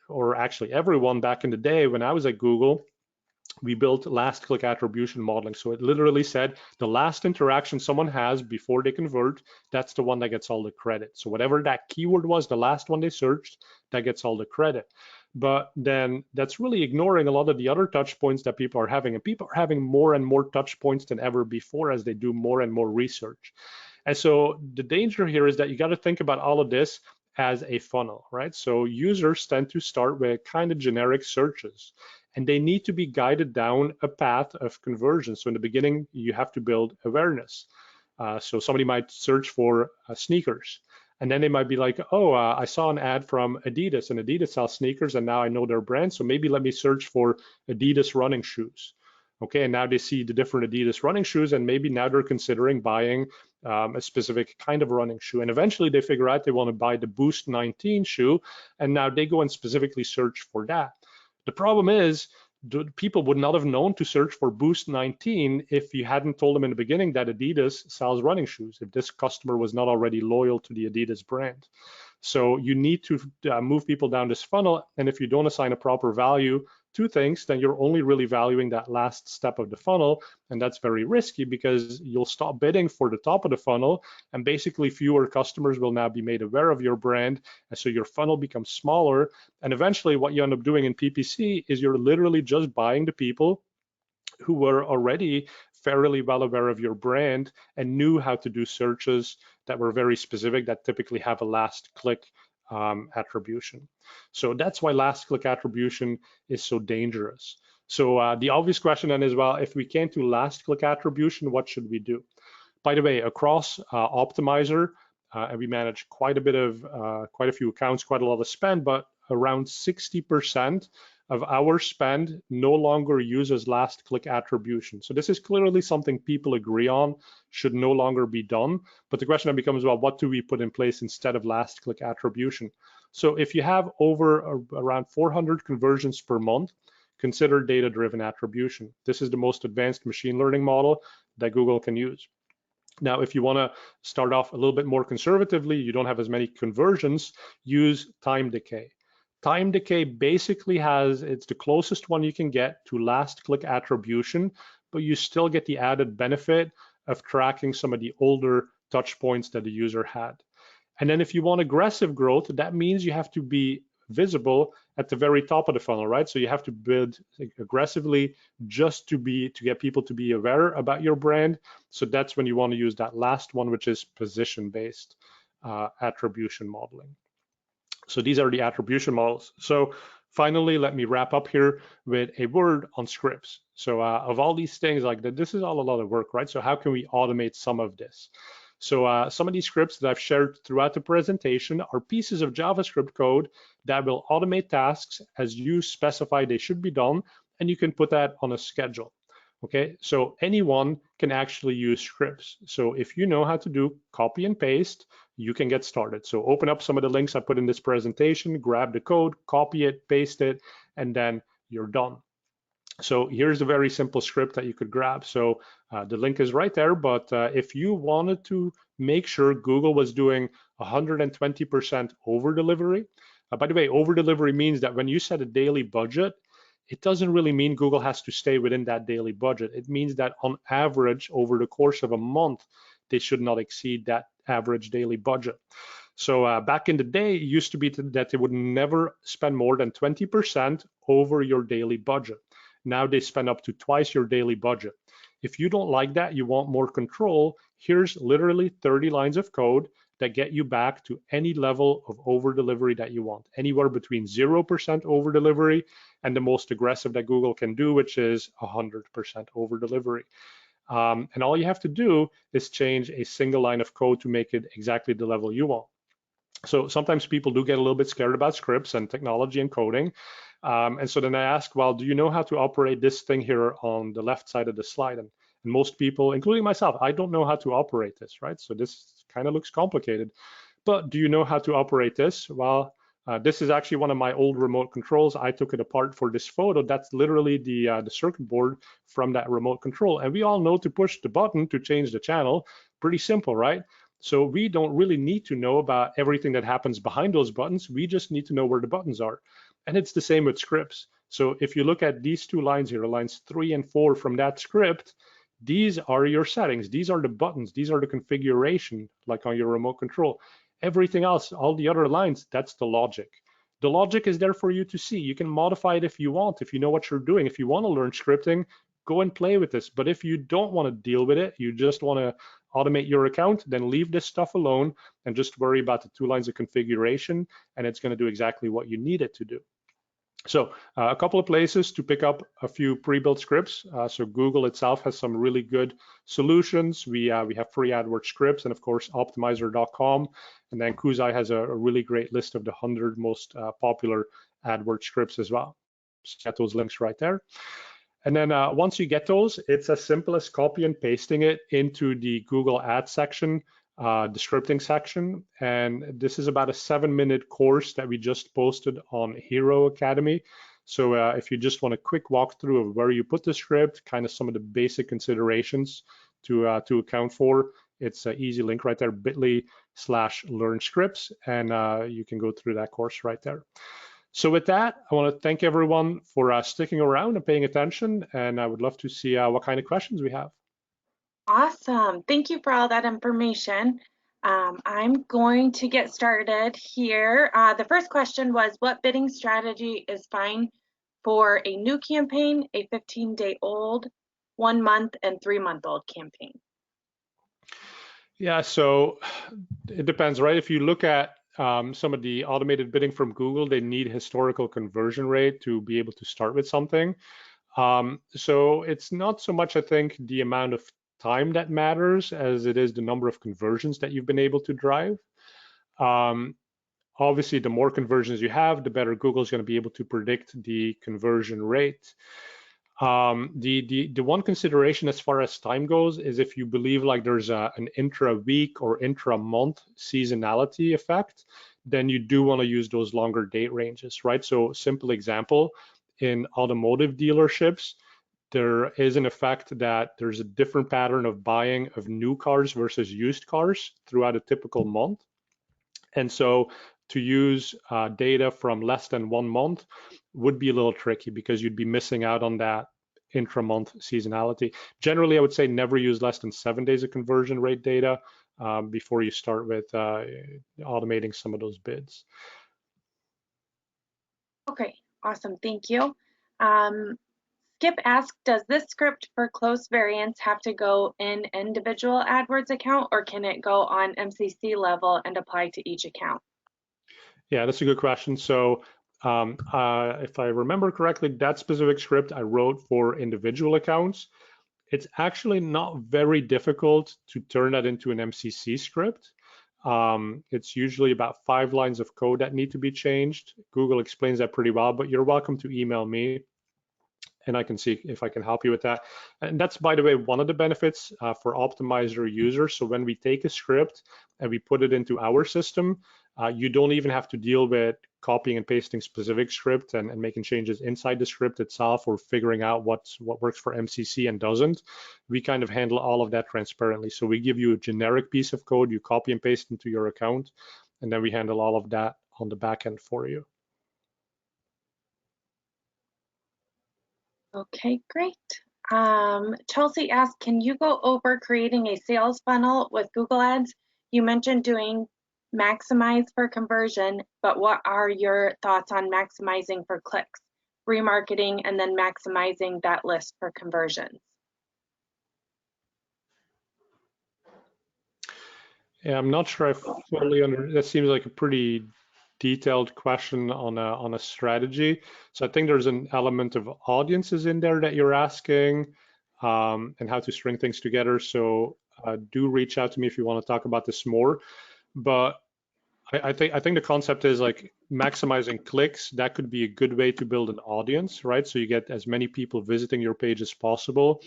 or actually everyone back in the day when I was at Google, we built last click attribution modeling. So it literally said the last interaction someone has before they convert, that's the one that gets all the credit. So whatever that keyword was, the last one they searched, that gets all the credit. But then that's really ignoring a lot of the other touch points that people are having. And people are having more and more touch points than ever before as they do more and more research. And so the danger here is that you got to think about all of this as a funnel, right? So users tend to start with kind of generic searches, and they need to be guided down a path of conversion. So in the beginning, you have to build awareness. So somebody might search for sneakers, and then they might be like, oh, I saw an ad from Adidas, and Adidas sells sneakers, and now I know their brand, so maybe let me search for Adidas running shoes. Okay, and now they see the different Adidas running shoes, and maybe now they're considering buying a specific kind of running shoe. And eventually they figure out they want to buy the Boost 19 shoe, and now they go and specifically search for that. The problem is, people would not have known to search for Boost 19 if you hadn't told them in the beginning that Adidas sells running shoes, if this customer was not already loyal to the Adidas brand. So you need to move people down this funnel, and if you don't assign a proper value to things, then you're only really valuing that last step of the funnel, and that's very risky because you'll stop bidding for the top of the funnel, and basically fewer customers will now be made aware of your brand, and so your funnel becomes smaller, and eventually what you end up doing in PPC is you're literally just buying the people who were already fairly well aware of your brand and knew how to do searches that were very specific, that typically have a last click attribution. So that's why last click attribution is so dangerous. So the obvious question then is, well, if we can't do last click attribution, what should we do? By the way, across Optimizer, and we manage quite a few accounts, quite a lot of spend, but around 60% of our spend no longer uses last click attribution. So this is clearly something people agree on should no longer be done. But the question then becomes, well, what do we put in place instead of last click attribution? So if you have around 400 conversions per month, consider data-driven attribution. This is the most advanced machine learning model that Google can use. Now, if you want to start off a little bit more conservatively, you don't have as many conversions, use time decay. Time decay basically it's the closest one you can get to last click attribution, but you still get the added benefit of tracking some of the older touch points that the user had. And then if you want aggressive growth, that means you have to be visible at the very top of the funnel, right? So you have to bid aggressively just to get people to be aware about your brand. So that's when you want to use that last one, which is position-based attribution modeling. So these are the attribution models. So finally, let me wrap up here with a word on scripts. So of all these things, like this is all a lot of work, right? So how can we automate some of this? So some of these scripts that I've shared throughout the presentation are pieces of JavaScript code that will automate tasks as you specify they should be done, and you can put that on a schedule. Okay, so anyone can actually use scripts. So if you know how to do copy and paste, you can get started. So open up some of the links I put in this presentation, grab the code, copy it, paste it, and then you're done. So here's a very simple script that you could grab. So the link is right there, but if you wanted to make sure Google was doing 120% over delivery, by the way, over delivery means that when you set a daily budget, it doesn't really mean Google has to stay within that daily budget. It means that on average, over the course of a month, they should not exceed that average daily budget. So back in the day, it used to be that they would never spend more than 20% over your daily budget. Now they spend up to twice your daily budget. If you don't like that, you want more control, here's literally 30 lines of code that get you back to any level of over delivery that you want, anywhere between 0% over delivery and the most aggressive that Google can do, which is 100% over delivery. And all you have to do is change a single line of code to make it exactly the level you want. So sometimes people do get a little bit scared about scripts and technology and coding. And so then I ask, well, do you know how to operate this thing here on the left side of the slide? And most people, including myself, I don't know how to operate this, right? So this kind of looks complicated, but do you know how to operate this? Well, this is actually one of my old remote controls. I took it apart for this photo. That's literally the circuit board from that remote control. And we all know to push the button to change the channel. Pretty simple, right? So we don't really need to know about everything that happens behind those buttons. We just need to know where the buttons are. And it's the same with scripts. So if you look at these two lines here, lines 3 and 4 from that script, these are your settings. These are the buttons. These are the configuration, like on your remote control. Everything else, all the other lines, that's the logic. The logic is there for you to see. You can modify it if you want, if you know what you're doing. If you want to learn scripting, go and play with this. But if you don't want to deal with it, you just want to automate your account, then leave this stuff alone and just worry about the 2 lines of configuration, and it's going to do exactly what you need it to do. So a couple of places to pick up a few pre-built scripts. So Google itself has some really good solutions. We have free AdWords scripts, and of course optimizer.com. And then Kuzai has a really great list of the 100 most popular AdWords scripts as well. So get those links right there. And then once you get those, it's as simple as copy and pasting it into the Google Ads section, the scripting section. And this is about a 7-minute course that we just posted on Hero Academy. So if you just want a quick walkthrough of where you put the script, kind of some of the basic considerations to account for, it's an easy link right there, bit.ly/learn scripts, and you can go through that course right there. So with that, I want to thank everyone for sticking around and paying attention, and I would love to see what kind of questions we have. Awesome. Thank you for all that information. I'm going to get started here. The first question was, what bidding strategy is fine for a new campaign, a 15-day-old, 1-month, and 3-month-old campaign? Yeah, so it depends, right? If you look at some of the automated bidding from Google, they need historical conversion rate to be able to start with something. So it's not so much, I think, the amount of time that matters as it is the number of conversions that you've been able to drive. Obviously, the more conversions you have, the better Google's going to be able to predict the conversion rate. The one consideration as far as time goes is if you believe like there's an intra-week or intra-month seasonality effect, then you do want to use those longer date ranges, right? So simple example, in automotive dealerships, there is an effect that there's a different pattern of buying of new cars versus used cars throughout a typical month. And so to use data from less than 1 month would be a little tricky because you'd be missing out on that intra-month seasonality. Generally, I would say never use less than 7 days of conversion rate data before you start with automating some of those bids. Okay, awesome, thank you. Skip asked, does this script for close variance have to go in individual AdWords account, or can it go on MCC level and apply to each account? Yeah, that's a good question. So if I remember correctly, that specific script I wrote for individual accounts. It's actually not very difficult to turn that into an MCC script. It's usually about 5 lines of code that need to be changed. Google explains that pretty well, but you're welcome to email me and I can see if I can help you with that. And that's, by the way, one of the benefits for Optimizer users. So when we take a script and we put it into our system, you don't even have to deal with copying and pasting specific script and making changes inside the script itself or figuring out what works for MCC and doesn't. We kind of handle all of that transparently. So we give you a generic piece of code, you copy and paste into your account, and then we handle all of that on the back end for you. Okay, great. Chelsea asked, can you go over creating a sales funnel with Google Ads? You mentioned doing maximize for conversion, but what are your thoughts on maximizing for clicks, remarketing, and then maximizing that list for conversions? Yeah, I'm not sure I fully that seems like a pretty detailed question on a strategy. So I think there's an element of audiences in there that you're asking and how to string things together. So do reach out to me if you want to talk about this more. But I think the concept is like maximizing clicks. That could be a good way to build an audience, right? So you get as many people visiting your page as possible.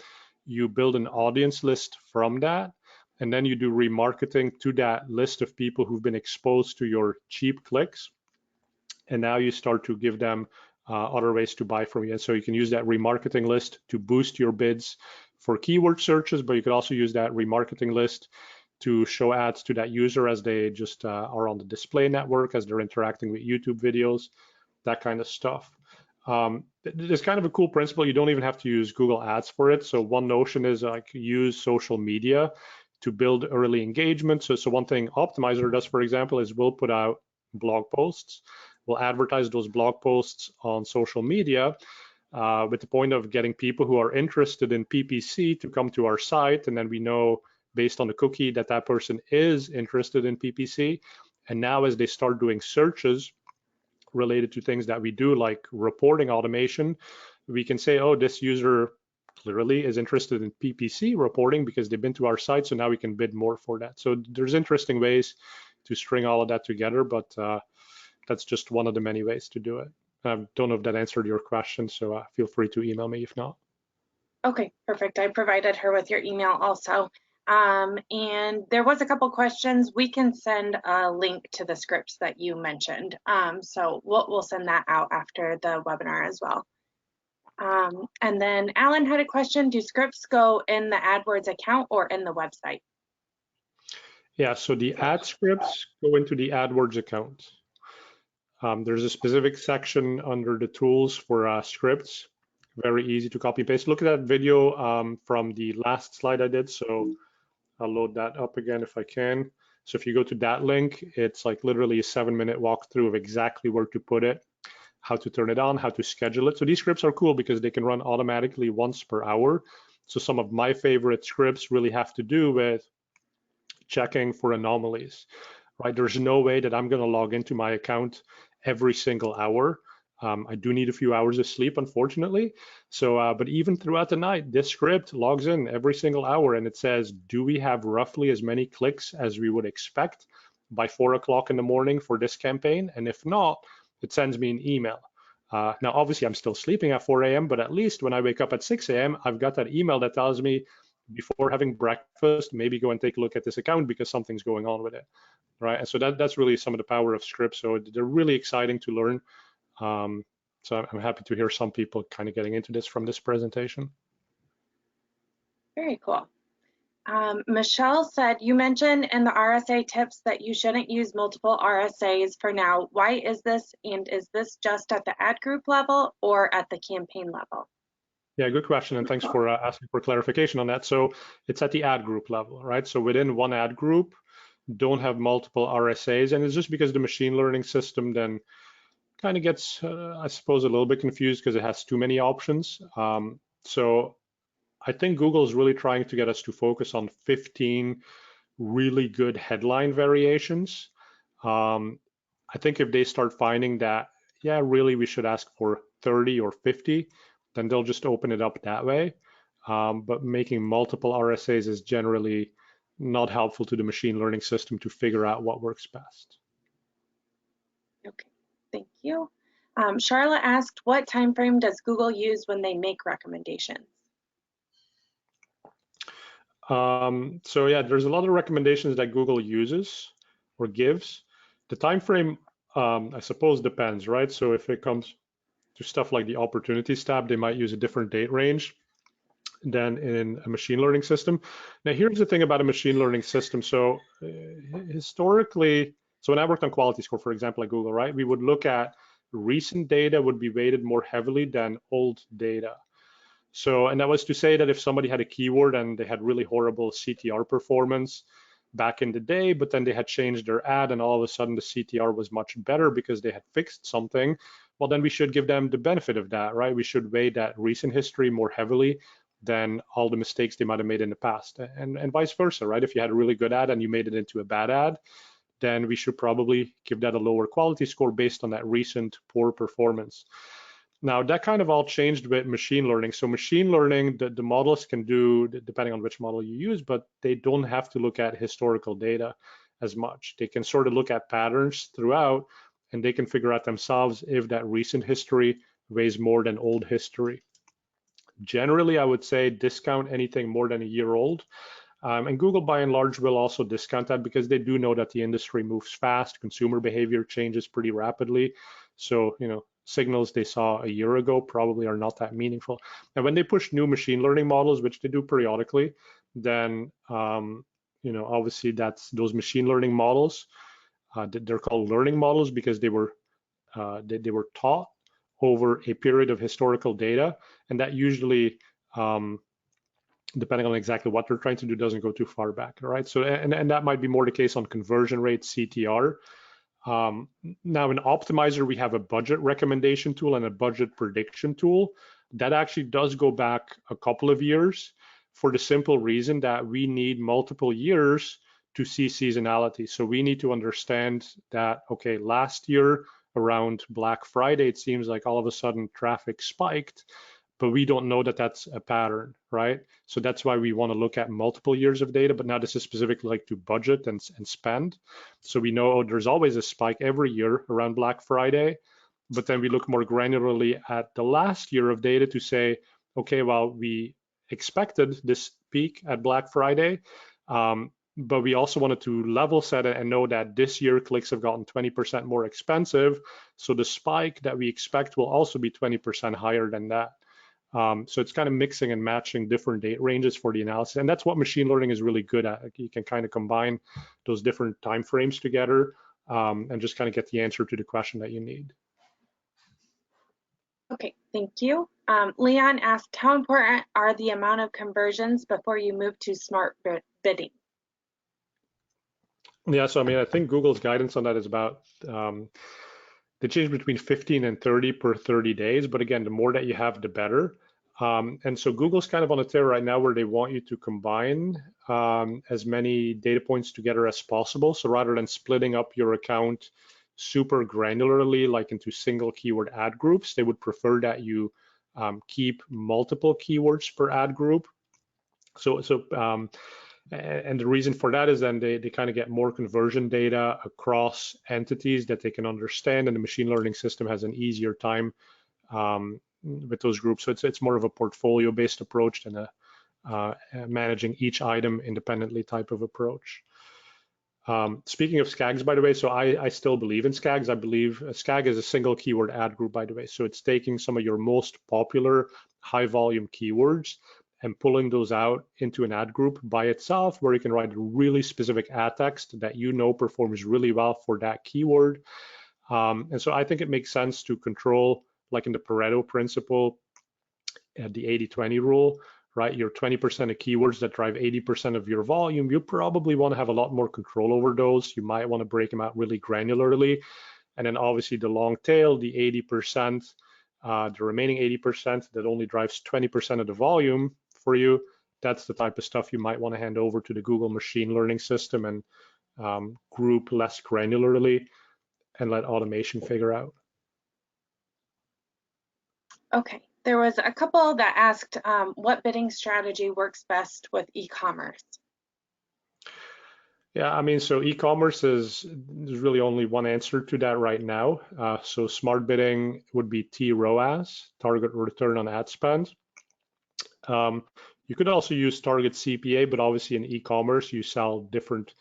You build an audience list from that. And then you do remarketing to that list of people who've been exposed to your cheap clicks. And now you start to give them other ways to buy from you. And so you can use that remarketing list to boost your bids for keyword searches, but you could also use that remarketing list to show ads to that user as they just are on the display network, as they're interacting with YouTube videos, that kind of stuff. There's kind of a cool principle. You don't even have to use Google Ads for it. So one notion is like use social media to build early engagement. So one thing Optimizer does, for example, is we'll put out blog posts. We'll advertise those blog posts on social media with the point of getting people who are interested in PPC to come to our site. And then we know based on the cookie that that person is interested in PPC. And now as they start doing searches related to things that we do, like reporting automation, we can say, oh, this user clearly is interested in PPC reporting because they've been to our site, so now we can bid more for that. So there's interesting ways to string all of that together, but that's just one of the many ways to do it. I don't know if that answered your question, so feel free to email me if not. Okay, perfect. I provided her with your email also. And there was a couple questions. We can send a link to the scripts that you mentioned. So we'll send that out after the webinar as well. And then Alan had a question, do scripts go in the AdWords account or in the website? Yeah, so the ad scripts go into the AdWords account. There's a specific section under the tools for scripts. Very easy to copy and paste. Look at that video from the last slide I did. So I'll load that up again if I can. So if you go to that link, it's like literally a 7-minute walkthrough of exactly where to put it, how to turn it on, how to schedule it. So these scripts are cool because they can run automatically once per hour. So some of my favorite scripts really have to do with checking for anomalies, right? There's no way that I'm going to log into my account every single hour I do need a few hours of sleep, unfortunately. So, but even throughout the night, this script logs in every single hour and it says, do we have roughly as many clicks as we would expect by 4 o'clock in the morning for this campaign? And if not, it sends me an email. Now, obviously, I'm still sleeping at 4 a.m., but at least when I wake up at 6 a.m., I've got that email that tells me before having breakfast, maybe go and take a look at this account because something's going on with it, right? And so that's really some of the power of scripts. So they're really exciting to learn. So I'm happy to hear some people kind of getting into this from this presentation. Very cool. Michelle said, you mentioned in the RSA tips that you shouldn't use multiple RSAs for now. Why is this? And is this just at the ad group level or at the campaign level? Yeah, good question. And thanks for asking for clarification on that. So it's at the ad group level, right? So within one ad group, don't have multiple RSAs. And it's just because the machine learning system then kind of gets, I suppose, a little bit confused because it has too many options. So I think Google is really trying to get us to focus on 15 really good headline variations. I think if they start finding that, yeah, really we should ask for 30 or 50, then they'll just open it up that way. But making multiple RSAs is generally not helpful to the machine learning system to figure out what works best. Okay, thank you. Charlotte asked, what time frame does Google use when they make recommendations? So yeah, there's a lot of recommendations that Google uses or gives. The time frame, I suppose, depends, right? So if it comes to stuff like the opportunities tab, they might use a different date range than in a machine learning system. Now, here's the thing about a machine learning system. So historically, so when I worked on quality score, for example, at Google, right, we would look at recent data would be weighted more heavily than old data. So, and that was to say that if somebody had a keyword and they had really horrible CTR performance back in the day, but then they had changed their ad and all of a sudden the CTR was much better because they had fixed something, well, then we should give them the benefit of that, right? We should weigh that recent history more heavily than all the mistakes they might have made in the past, and vice versa, right? If you had a really good ad and you made it into a bad ad, then we should probably give that a lower quality score based on that recent poor performance. Now, that kind of all changed with machine learning. So machine learning, the models can do, depending on which model you use, but they don't have to look at historical data as much. They can sort of look at patterns throughout, and they can figure out themselves if that recent history weighs more than old history. Generally, I would say discount anything more than a year old. And Google, by and large, will also discount that because they do know that the industry moves fast. Consumer behavior changes pretty rapidly. So, signals they saw a year ago probably are not that meaningful. And when they push new machine learning models, which they do periodically, then obviously that's those machine learning models. They're called learning models because they were taught over a period of historical data, and that usually, depending on exactly what they're trying to do, doesn't go too far back, right? So and that might be more the case on conversion rate, CTR. Now in Optimizer, we have a budget recommendation tool and a budget prediction tool that actually does go back a couple of years for the simple reason that we need multiple years to see seasonality. So we need to understand that, okay, last year around Black Friday, it seems like all of a sudden traffic spiked, but we don't know that that's a pattern, right? So that's why we want to look at multiple years of data, but now this is specifically like to budget and spend. So we know there's always a spike every year around Black Friday, but then we look more granularly at the last year of data to say, okay, well, we expected this peak at Black Friday, but we also wanted to level set it and know that this year clicks have gotten 20% more expensive. So the spike that we expect will also be 20% higher than that. So it's kind of mixing and matching different date ranges for the analysis. And that's what machine learning is really good at. You can kind of combine those different time frames together and just kind of get the answer to the question that you need. Okay, thank you. Leon asked, how important are the amount of conversions before you move to smart bidding? Yeah, so I mean, I think Google's guidance on that is about, they change between 15 and 30 per 30 days. But again, the more that you have, the better. And so Google's kind of on a tear right now where they want you to combine as many data points together as possible. So rather than splitting up your account super granularly, like into single keyword ad groups. They would prefer that you keep multiple keywords per ad group. And the reason for that is then they kind of get more conversion data across entities that they can understand, and the machine learning system has an easier time with those groups. So it's more of a portfolio-based approach than a managing each item independently type of approach. Speaking of SCAGs, by the way, so I still believe in SCAGs. I believe a SCAG is a single keyword ad group, by the way. So it's taking some of your most popular high volume keywords and pulling those out into an ad group by itself, where you can write a really specific ad text that you know performs really well for that keyword. And so I think it makes sense to control, like in the Pareto principle, the 80-20 rule, right? Your 20% of keywords that drive 80% of your volume, you probably want to have a lot more control over those. You might want to break them out really granularly. And then obviously the long tail, the 80%, the remaining 80% that only drives 20% of the volume for you, that's the type of stuff you might want to hand over to the Google machine learning system and group less granularly and let automation figure out. Okay, there was a couple that asked what bidding strategy works best with e-commerce. Yeah, I mean, so e-commerce there's really only one answer to that right now. So smart bidding would be TROAS, target return on ad spend. You could also use target CPA, but obviously in e-commerce, you sell different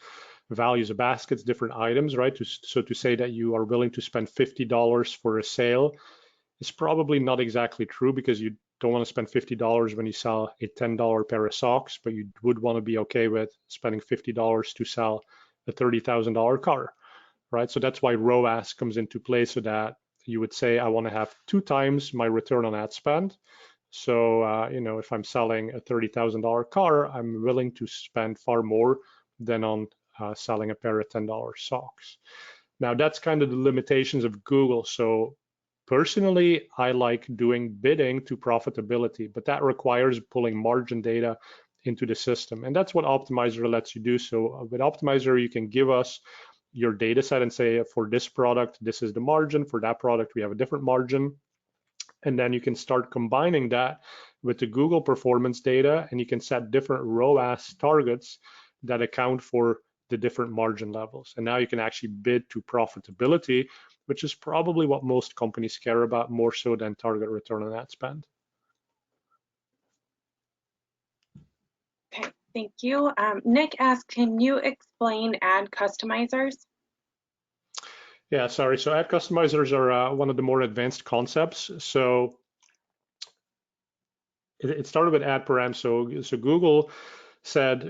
values of baskets, different items, right? So to say that you are willing to spend $50 for a sale is probably not exactly true, because you don't want to spend $50 when you sell a $10 pair of socks, but you would want to be okay with spending $50 to sell a $30,000 car, right? So that's why ROAS comes into play, so that you would say, I want to have 2 times my return on ad spend. So, you know, if I'm selling a $30,000 car, I'm willing to spend far more than on selling a pair of $10 socks. Now, that's kind of the limitations of Google. So personally, I like doing bidding to profitability, but that requires pulling margin data into the system. And that's what Optimizer lets you do. So with Optimizer, you can give us your data set and say, for this product, this is the margin. For that product, we have a different margin. And then you can start combining that with the Google performance data, and you can set different ROAS targets that account for the different margin levels. And now you can actually bid to profitability, which is probably what most companies care about, more so than target return on ad spend. Okay, thank you. Nick asked, can you explain ad customizers? Yeah, sorry. So ad customizers are one of the more advanced concepts. So it started with ad param. So Google said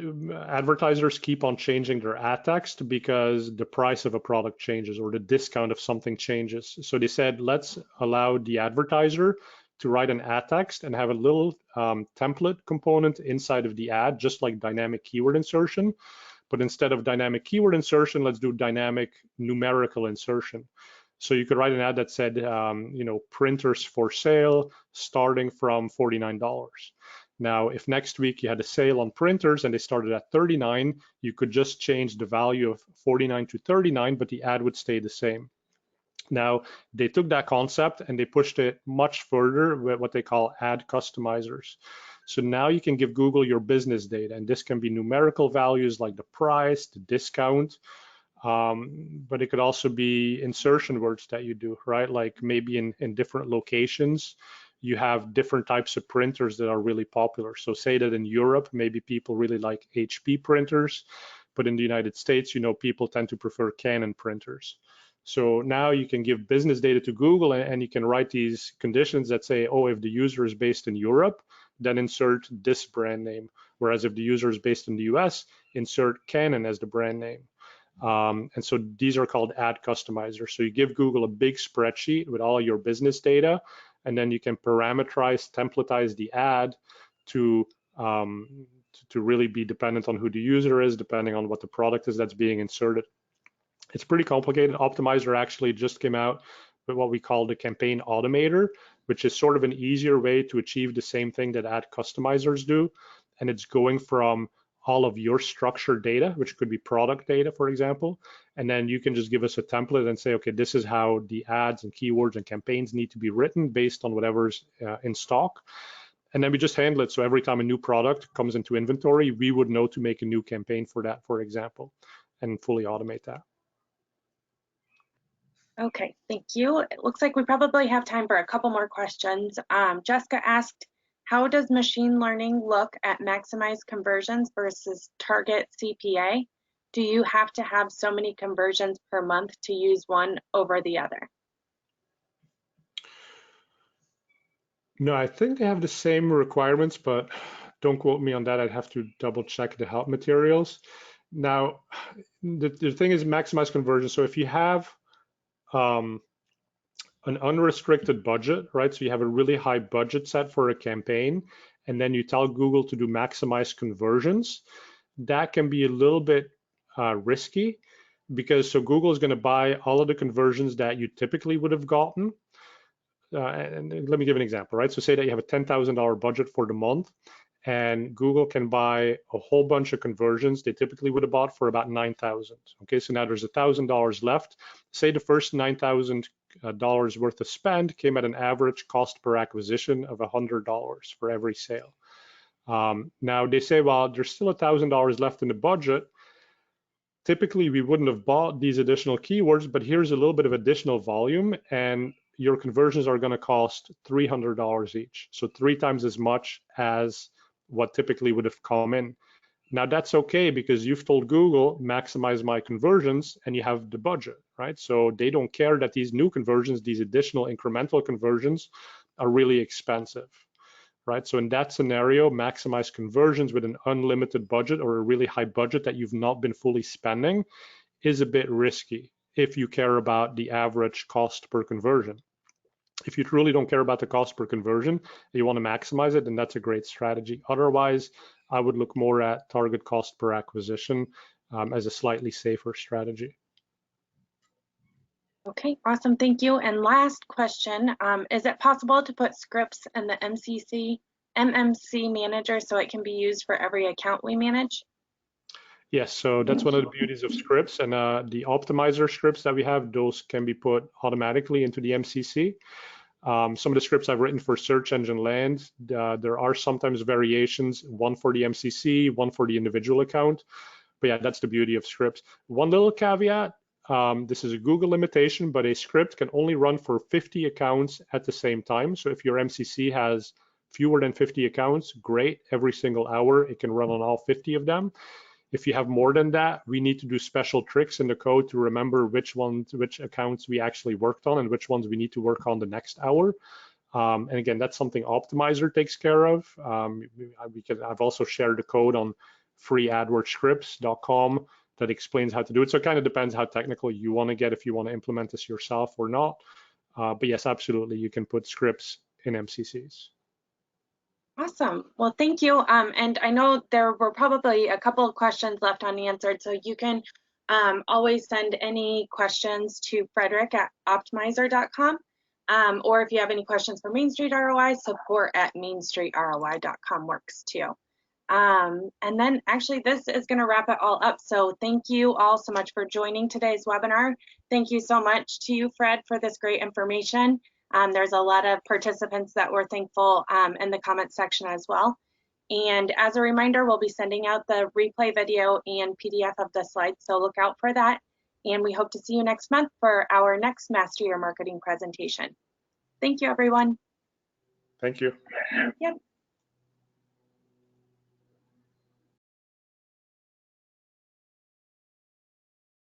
advertisers keep on changing their ad text because the price of a product changes or the discount of something changes. So they said, let's allow the advertiser to write an ad text and have a little template component inside of the ad, just like dynamic keyword insertion. But instead of dynamic keyword insertion, let's do dynamic numerical insertion. So you could write an ad that said, you know, printers for sale starting from $49. Now, if next week you had a sale on printers and they started at 39, you could just change the value of 49 to 39, but the ad would stay the same. Now, they took that concept and they pushed it much further with what they call ad customizers. So now you can give Google your business data, and this can be numerical values like the price, the discount, but it could also be insertion words that you do, right? Like maybe in different locations, you have different types of printers that are really popular. So say that in Europe, maybe people really like HP printers, but in the United States, you know, people tend to prefer Canon printers. So now you can give business data to Google, and you can write these conditions that say, oh, if the user is based in Europe, then insert this brand name. Whereas if the user is based in the US, insert Canon as the brand name. And so these are called ad customizers. So you give Google a big spreadsheet with all your business data, and then you can parameterize, templatize the ad to really be dependent on who the user is, depending on what the product is that's being inserted. It's pretty complicated. Optimizer actually just came out with what we call the campaign automator, which is sort of an easier way to achieve the same thing that ad customizers do. And it's going from all of your structured data, which could be product data, for example, and then you can just give us a template and say, okay, this is how the ads and keywords and campaigns need to be written based on whatever's in stock. And then we just handle it. So every time a new product comes into inventory, we would know to make a new campaign for that, for example, and fully automate that. Okay, thank you. It looks like we probably have time for a couple more questions. Jessica asked, how does machine learning look at maximized conversions versus target CPA? Do you have to have so many conversions per month to use one over the other? No, I think they have the same requirements, but don't quote me on that. I'd have to double check the help materials. Now, the thing is maximize conversion. So if you have an unrestricted budget, right? So you have a really high budget set for a campaign, and then you tell Google to do maximize conversions, that can be a little bit risky, because so Google is going to buy all of the conversions that you typically would have gotten. And let me give an example, right? So say that you have a $10,000 budget for the month, and Google can buy a whole bunch of conversions they typically would have bought for about $9,000. Okay, so now there's $1,000 left. Say the first $9,000 worth of spend came at an average cost per acquisition of $100 for every sale. Now they say, well, there's still $1,000 left in the budget. Typically, we wouldn't have bought these additional keywords, but here's a little bit of additional volume, and your conversions are going to cost $300 each. So 3 times as much as what typically would have come in. Now that's okay, because you've told Google maximize my conversions and you have the budget, right? So they don't care that these new conversions, these additional incremental conversions, are really expensive, right? So in that scenario, maximize conversions with an unlimited budget or a really high budget that you've not been fully spending is a bit risky if you care about the average cost per conversion. If you truly don't care about the cost per conversion, you want to maximize it, then that's a great strategy. Otherwise, I would look more at target cost per acquisition as a slightly safer strategy. Okay, awesome, thank you. And last question, is it possible to put scripts in the MCC Manager so it can be used for every account we manage? Yes, so that's one of the beauties of scripts, and the optimizer scripts that we have, those can be put automatically into the MCC. Some of the scripts I've written for search engine land, there are sometimes variations, one for the MCC, one for the individual account. But yeah, that's the beauty of scripts. One little caveat, this is a Google limitation, but a script can only run for 50 accounts at the same time. So if your MCC has fewer than 50 accounts, great, every single hour it can run on all 50 of them. If you have more than that, we need to do special tricks in the code to remember which accounts we actually worked on and which ones we need to work on the next hour. And again, that's something Optimizer takes care of. I've also shared the code on freeadwordscripts.com that explains how to do it. So it kind of depends how technical you want to get, if you want to implement this yourself or not. But yes, absolutely, you can put scripts in MCCs. Awesome. Well, thank you. And I know there were probably a couple of questions left unanswered, so you can always send any questions to frederick@optimizer.com. Or if you have any questions for Main Street ROI, support@mainstreetroi.com works too. And then actually this is going to wrap it all up. So thank you all so much for joining today's webinar. Thank you so much to you, Fred, for this great information. There's a lot of participants that were thankful in the comment section as well. And as a reminder, we'll be sending out the replay video and PDF of the slides, so look out for that. And we hope to see you next month for our next Master Your Marketing presentation. Thank you, everyone. Thank you. Yep.